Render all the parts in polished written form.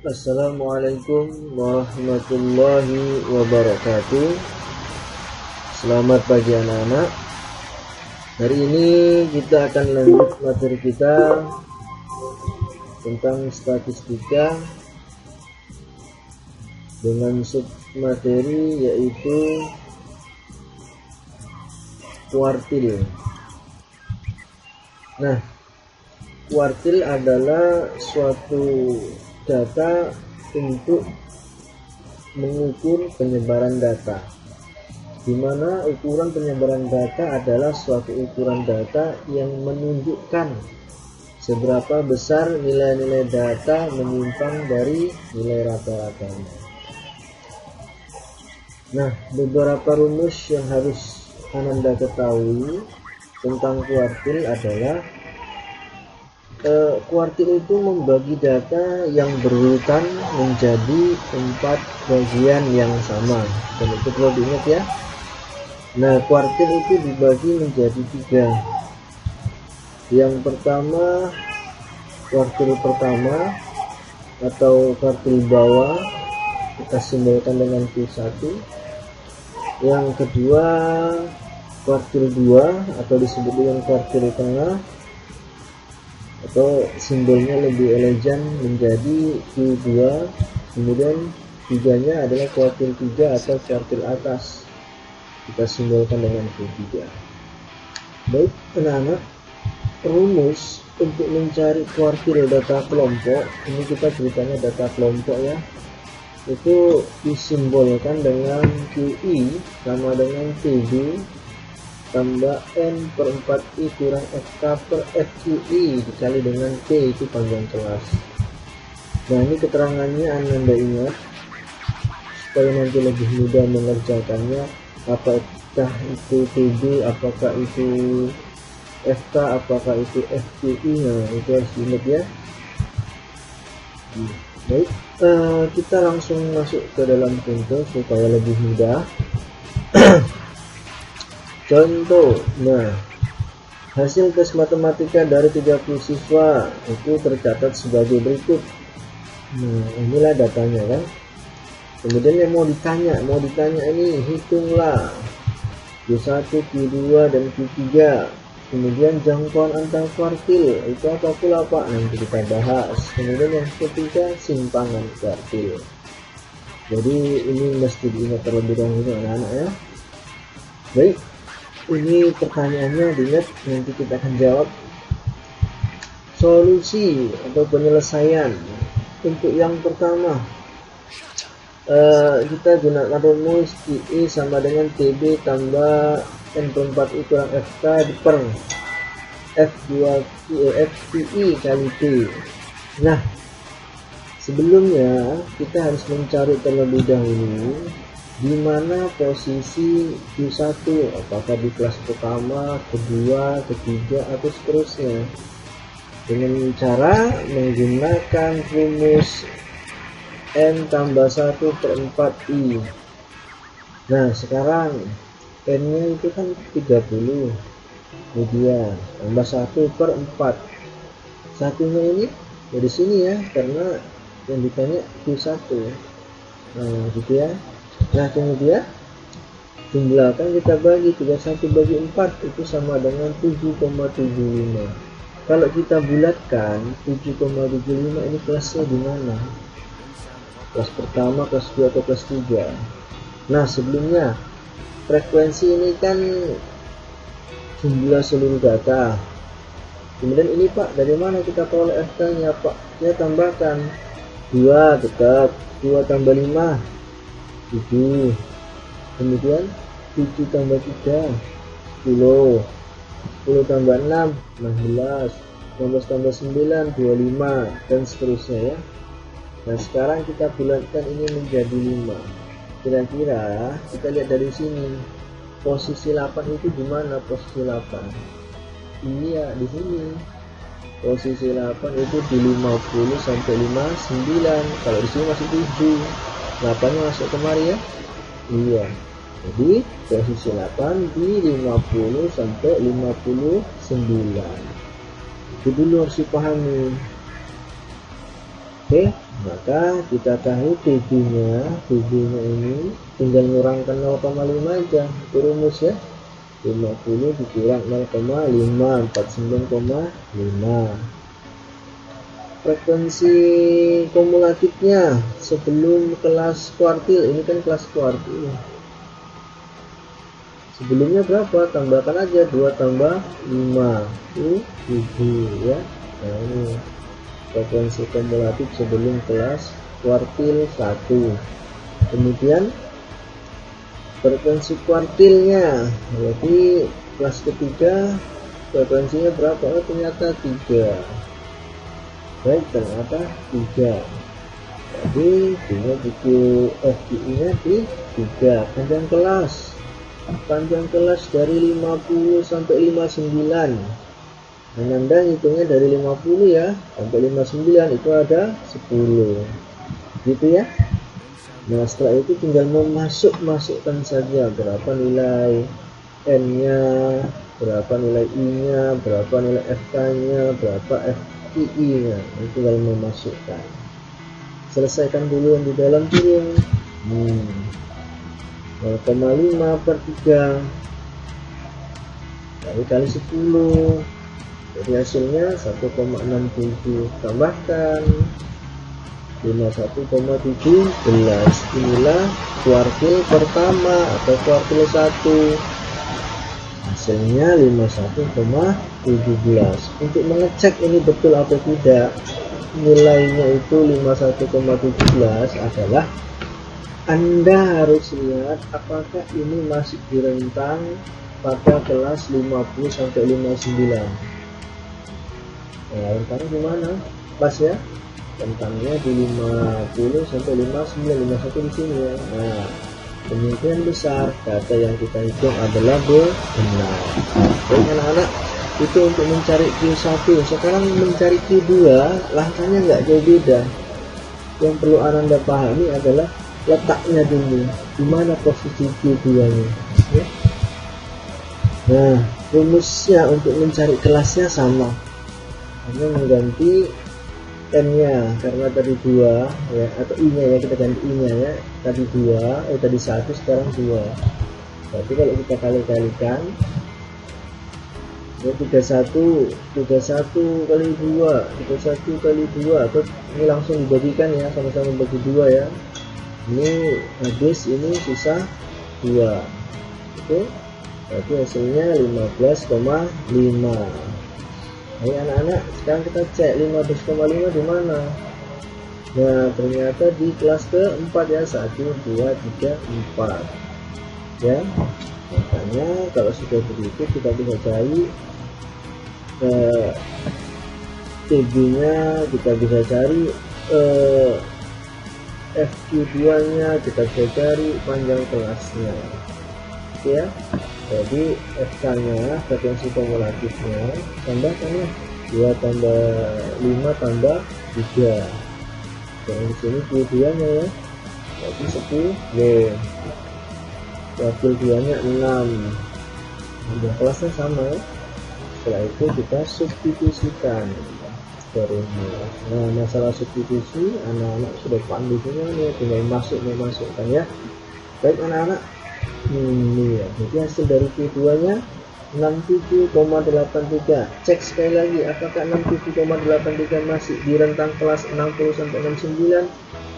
Assalamualaikum warahmatullahi wabarakatuh. Selamat pagi anak-anak. Hari ini kita akan lanjut materi kita tentang statistika dengan submateri yaitu kuartil. Nah, kuartil adalah suatu data untuk mengukur penyebaran data, di mana ukuran penyebaran data adalah suatu ukuran data yang menunjukkan seberapa besar nilai-nilai data menyimpang dari nilai rata-ratanya. Nah, beberapa rumus yang harus Anda ketahui tentang kuartil adalah kuartil itu membagi data yang berurutan menjadi 4 bagian yang sama, dan itu perlu diingat ya. Nah, kuartil itu dibagi menjadi 3. Yang pertama, kuartil pertama atau kuartil bawah, kita simbolkan dengan Q1. Yang kedua, kuartil 2 atau disebut dengan kuartil tengah, atau simbolnya lebih elegan menjadi Q2. Kemudian tiganya adalah kuartil 3 atau kuartil atas, kita simbolkan dengan Q3. Baik anak-anak, rumus untuk mencari kuartil data kelompok, ini kita ceritanya data kelompok ya, itu disimbolkan dengan QI sama dengan TB tambah N per 4I kurang FK per FQI dikali dengan T, itu panjang kelas. Nah, ini keterangannya Anda ingat supaya nanti lebih mudah mengerjakannya. Apakah itu TB, apakah itu FK, apakah itu FQI, nah itu harus diingat ya. Baik, kita langsung masuk ke dalam contoh supaya lebih mudah. Contoh, nah, hasil tes matematika dari 30 siswa itu tercatat sebagai berikut. Nah, inilah datanya kan. Kemudian yang mau ditanya ini hitunglah Q1, Q2 dan Q3. Kemudian jangkauan antar kuartil itu apa pula Pak? Nanti kita bahas. Kemudian yang ketiga, simpangan kuartil. Jadi ini mesti diingat terlebih dahulu anak-anak ya. Baik, ini pertanyaannya diingat, nanti kita akan jawab. Solusi atau penyelesaian untuk yang pertama, kita gunakan rumus QI sama dengan TB tambah N per 4I kurang FK per FQI kali T. Nah, sebelumnya kita harus mencari terlebih dahulu di mana posisi Q1, apakah di kelas pertama, kedua, ketiga, atau seterusnya, dengan cara menggunakan rumus N tambah 1 per 4I. Nah, sekarang N nya itu kan 30, kemudian tambah 1 per 4, satunya ini dari sini ya, karena yang ditanya Q1. Nah, gitu ya. Nah, kemudian jumlahkan, kita bagi 31 bagi 4 itu sama dengan 7,75. Kalau kita bulatkan 7,75 ini kelasnya di mana? Kelas pertama, kelas 2 atau kelas 3? Nah, sebelumnya frekuensi ini kan jumlah seluruh data. Kemudian ini Pak, dari mana kita peroleh FK nya Pak? Saya tambahkan 2, tetap 2 tambah 5 7, kemudian 7 tambah 3 10, 10 tambah 6 16, 16 tambah 9 25, dan seterusnya ya. Nah, sekarang kita bulatkan ini menjadi 5. Kira-kira kita lihat dari sini, posisi 8 itu di mana? Posisi 8 iya di sini. Posisi 8 itu di 50 sampai 59. Kalau di sini masih 7, 8 nya masuk kemari ya. Iya, jadi posisi 8 di 50 sampai 59. Itu dulu harus dipahami. Oke, maka kita tahu PB nya ini tinggal ngurangkan 0,5 aja, itu rumus ya. 50 dikurang 0,5, 49,5. Frekuensi kumulatifnya sebelum kelas kuartil, ini kan kelas kuartil. Sebelumnya berapa? Tambahkan aja 2 tambah 5 itu 7 ya. Nah, ini frekuensi kumulatif sebelum kelas kuartil 1. Kemudian frekuensi kuartilnya, berarti kelas ketiga frekuensinya berapa? Oh, ternyata 3. Baik, ternyata 3. Jadi tinggal buku FPI nya di 3. Panjang kelas dari 50 sampai 59. Dan Anda hitungnya dari 50 ya sampai 59 itu ada 10 gitu ya. Nah, setelah itu tinggal masukkan saja berapa nilai N nya, berapa nilai I nya, berapa nilai FK nya, berapa FII nya. Ini tinggal memasukkan. Selesaikan dulu yang di dalam kurung. 0,5 per 3 kali 10, jadi hasilnya 1,67. Tambahkan 51,17. Inilah kuartil pertama atau kuartil 1, hasilnya 51,17. Untuk mengecek ini betul atau tidak nilainya itu 51,17 adalah Anda harus lihat apakah ini masih di rentang pada kelas 50 sampai 59. Nah, rentangnya gimana? Pas ya? Rentangnya di 50 sampai 59, 51 di sini ya. Nah, kemungkinan besar data yang kita hitung adalah benar. Baik anak-anak, itu untuk mencari Q1. Sekarang mencari Q2, langkahnya nggak jauh beda. Yang perlu Anda pahami adalah letaknya dulu, di mana posisi Q2 nya ya. Nah, rumusnya untuk mencari kelasnya sama, hanya mengganti N nya karena tadi 2 ya, atau I nya ya, kita ganti I nya ya, tadi 2 tadi 1 sekarang 2. Berarti kalau kita kali-kalikan ya 31 kali 2, 31 kali 2, atau ini langsung dibagi ya, sama-sama bagi 2 ya. Ini habis, ini sisa 2, itu berarti hasilnya 15,5. Ayo anak-anak, sekarang kita cek 15,5 di mana. Nah, ternyata di kelas keempat ya, 1, 2, 3, 4 ya. Makanya kalau sudah begitu kita bisa cari TB nya, kita bisa cari FQ2 nya, kita bisa cari panjang kelasnya ya. Jadi FK nya, frekuensi kumulatifnya, tambahkan ya 2 tambah 5 tambah 3, dan di sini Q2 nya ya, jadi 10, wakil 2 nya 6, panjang kelasnya sama ya. Setelah itu kita substitusikan rumus. Nah, masalah substitusi anak-anak sudah pandai semua nih, tinggal memasukkan ya. Baik anak-anak, ini ya, jadi hasil dari Q2 nya 67,83. Cek sekali lagi apakah 67,83 masih di rentang kelas 60 sampai 69.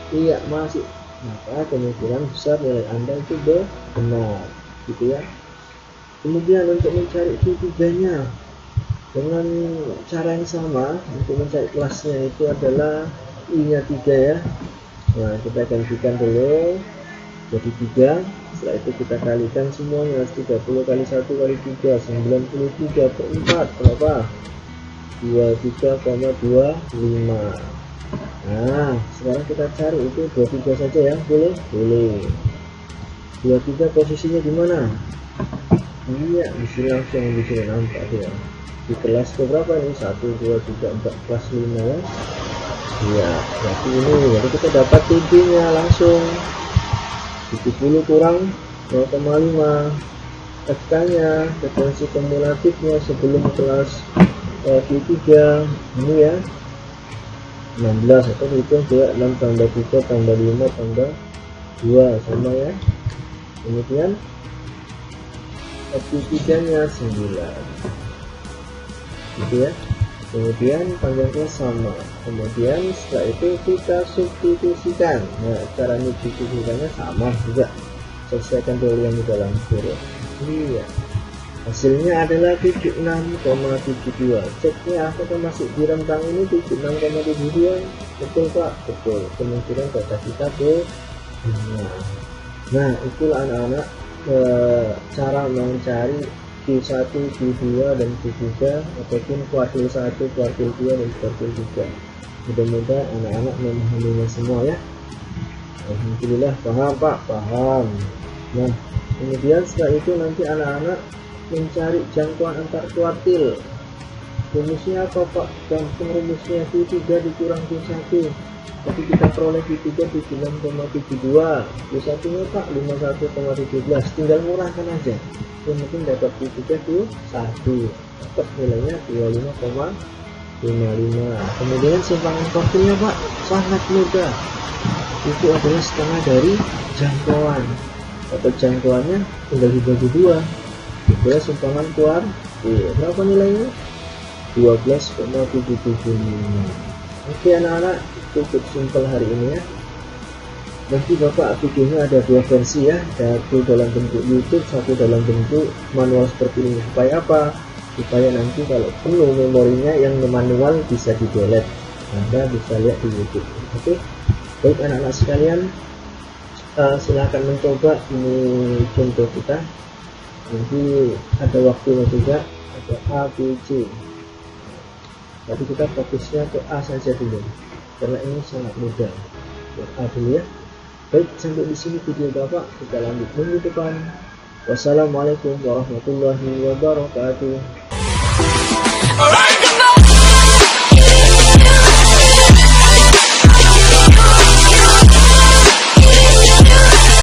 Iya, masih. Maka kemungkinan besar nilai Anda itu benar gitu ya. Kemudian untuk mencari Q3 nya dengan cara yang sama, untuk mencari kelasnya itu adalah I nya 3 ya. Nah, kita gantikan dulu jadi 3. Setelah itu kita kalikan semuanya, 30 kali 1 kali 3, 93 per 4 berapa? 23,25. Nah, sekarang kita cari itu 23 saja ya, boleh? Boleh. 23 posisinya di mana? Iya, di sini langsung di sini nampak ya. Di kelas berapa ini? 1, 2, 3, 4, kelas 5 ya. Iya, berarti ini. Jadi kita dapat TB-nya langsung 70 kurang 0,5. FK-nya, frekuensi kumulatifnya sebelum kelas Q3 ini ya 16, atau hitung juga 6 tambah 3 tambah 5 tambah 2 sama ya. Kemudian Q3 nya 9 gitu ya. Kemudian panjangnya sama. Kemudian setelah itu kita substitusikan. Nah, cara substitusikannya sama juga, selesaikan dulu yang di dalam huruf. Iya, hasilnya adalah 76,72. Ceknya apakah masih di rentang ini 76,72? Betul Pak, betul. Kemungkinan data kita benar. Nah, itulah anak-anak cara mencari Q1, Q2, dan Q3 ataupun kuartil 1, kuartil 2, dan kuartil 3. Mudah-mudahan anak-anak memahaminya semua ya. Alhamdulillah, paham Pak? Paham. Nah, kemudian setelah itu nanti anak-anak mencari jangkauan antar kuartil. Rumusnya apa Pak? Gampang rumusnya, Q3 dikurang Q1. Tapi kita peroleh Q3 76,72, Q1 nya Pak 51,17. Tinggal murahkan aja, yang penting dapat Q3 Q1, dapat nilainya 25,55. Kemudian simpangan kuartilnya Pak sangat mudah, itu adalah setengah dari jangkauan. Dapat jangkauannya tinggal dibagi 2, itulah simpangan kuartil. Berapa nilainya? 12,775. Oke anak-anak, cukup simpel hari ini ya. Nanti Bapak videonya ada 2 versi ya, satu dalam bentuk YouTube, satu dalam bentuk manual seperti ini. Supaya apa? Supaya nanti kalau penuh memorinya yang manual bisa di delete, Anda bisa lihat di YouTube. Oke, baik anak-anak sekalian, silahkan mencoba. Ini contoh kita. Nanti ada waktunya juga, ada A, B, C. Tapi kita fokusnya ke A saja dulu, karena ini sangat mudah. Buat A dulu ya. Baik, sampai di sini video Bapak. Kita lanjut minggu depan. Wassalamualaikum warahmatullahi wabarakatuh.